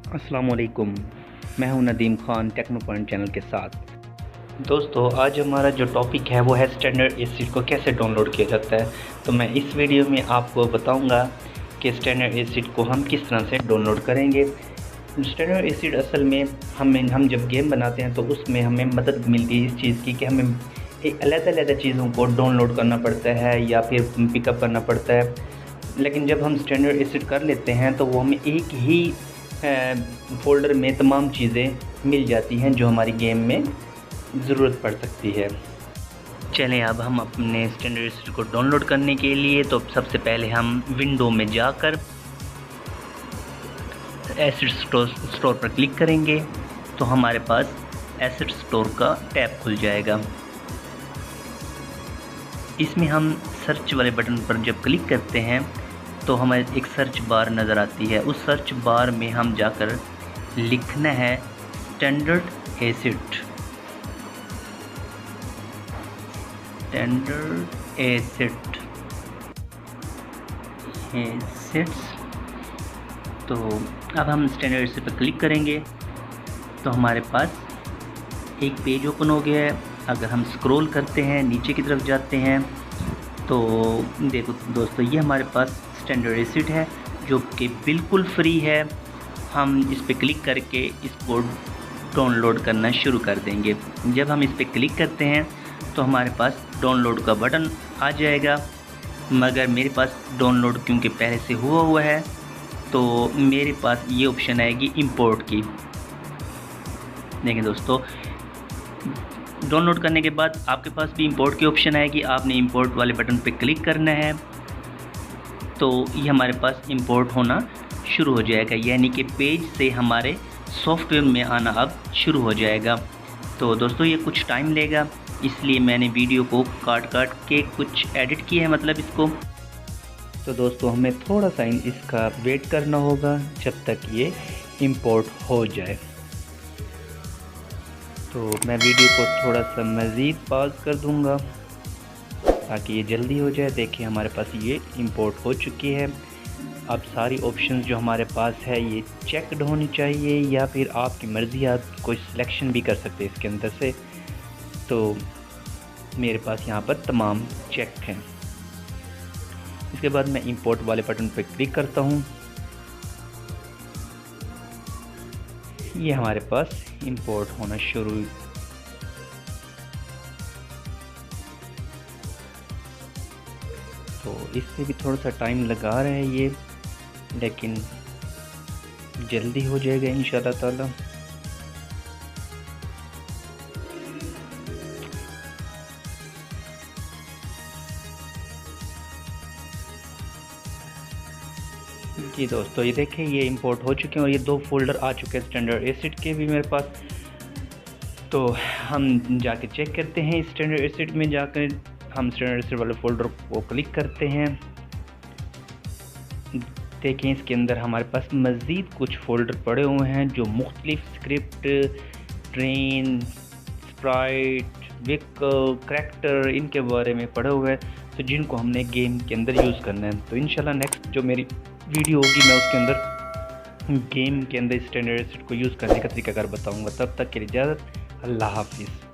अस्सलाम वालेकुम, मैं हूं Nadeem Khan Techno Point channel के साथ। दोस्तों, आज हमारा जो टॉपिक है वो है स्टैंडर्ड एसिड को कैसे डाउनलोड किया जाता है। तो मैं इस वीडियो में आपको बताऊंगा कि स्टैंडर्ड एसिड को हम किस तरह से डाउनलोड करेंगे। स्टैंडर्ड एसिड असल में हम जब गेम बनाते हैं तो उसमें हमें मदद मिलती है इस चीज़ की कि हमें एक अलग-अलग चीज़ों को डाउनलोड करना पड़ता है या फिर पिकअप करना पड़ता है। लेकिन जब हम स्टैंडर्ड एसिड कर लेते हैं तो वो हमें एक ही फ़ोल्डर में तमाम चीज़ें मिल जाती हैं जो हमारी गेम में ज़रूरत पड़ सकती है। चलें, अब हम अपने स्टैंडर्ड एसिड को डाउनलोड करने के लिए तो सबसे पहले हम विंडो में जाकर एसिड स्टोर पर क्लिक करेंगे तो हमारे पास एसिड स्टोर का टैब खुल जाएगा। इसमें हम सर्च वाले बटन पर जब क्लिक करते हैं तो हमें एक सर्च बार नज़र आती है। उस सर्च बार में हम जाकर लिखना है स्टैंडर्ड एसिड। तो अब हम स्टैंडर्ड एसिड पर क्लिक करेंगे तो हमारे पास एक पेज ओपन हो गया है। अगर हम स्क्रॉल करते हैं नीचे की तरफ जाते हैं तो देखो दोस्तों, ये हमारे पास स्टैंडर्ड एसिड है जो कि बिल्कुल फ्री है। हम इस पर क्लिक करके इसको डाउनलोड करना शुरू कर देंगे। जब हम इस पर क्लिक करते हैं तो हमारे पास डाउनलोड का बटन आ जाएगा, मगर मेरे पास डाउनलोड क्योंकि पहले से हुआ है तो मेरे पास ये ऑप्शन आएगी इंपोर्ट की। देखिए दोस्तों, डाउनलोड करने के बाद आपके पास भी इंपोर्ट की ऑप्शन आएगी। आपने इंपोर्ट वाले बटन पर क्लिक करना है तो ये हमारे पास इंपोर्ट होना शुरू हो जाएगा, यानी कि पेज से हमारे सॉफ्टवेयर में आना अब शुरू हो जाएगा। तो दोस्तों, ये कुछ टाइम लेगा, इसलिए मैंने वीडियो को काट के कुछ एडिट किया है, मतलब इसको। तो दोस्तों, हमें थोड़ा सा इसका वेट करना होगा जब तक ये इंपोर्ट हो जाए। तो मैं वीडियो को थोड़ा सा मज़ीद पॉज कर दूंगा ताकि ये जल्दी हो जाए। देखिए, हमारे पास ये इंपोर्ट हो चुकी है। अब सारी ऑप्शंस जो हमारे पास है ये चेकड होनी चाहिए, या फिर आपकी मर्ज़ी, आप कोई सिलेक्शन भी कर सकते हैं इसके अंदर से। तो मेरे पास यहाँ पर तमाम चेक हैं। इसके बाद मैं इंपोर्ट वाले बटन पर क्लिक करता हूँ। ये हमारे पास इंपोर्ट होना शुरू। तो इससे भी थोड़ा सा टाइम लगा रहा है ये, लेकिन जल्दी हो जाएगा इंशाल्लाह ताला। जी दोस्तों, ये देखें, ये इंपोर्ट हो चुके हैं और ये 2 फोल्डर आ चुके हैं स्टैंडर्ड एसिड के भी मेरे पास। तो हम जाके चेक करते हैं। स्टैंडर्ड एसिड में जाकर हम स्टैंडर्ड एसिड वाले फ़ोल्डर को क्लिक करते हैं। देखें, इसके अंदर हमारे पास मज़ीद कुछ फ़ोल्डर पड़े हुए हैं जो मुख्तलिफ script, train, Sprite, vehicle, character, इनके बारे में पड़े हुए हैं, तो जिनको हमने गेम के अंदर यूज़ करना है। तो इंशाल्लाह नेक्स्ट जो मेरी वीडियो होगी मैं उसके अंदर गेम के अंदर स्टैंडर्ड एसिड को यूज़ करने का तरीकाकार बताऊँगा। तब तक के लिए इजाज़त, अल्लाह हाफिज़।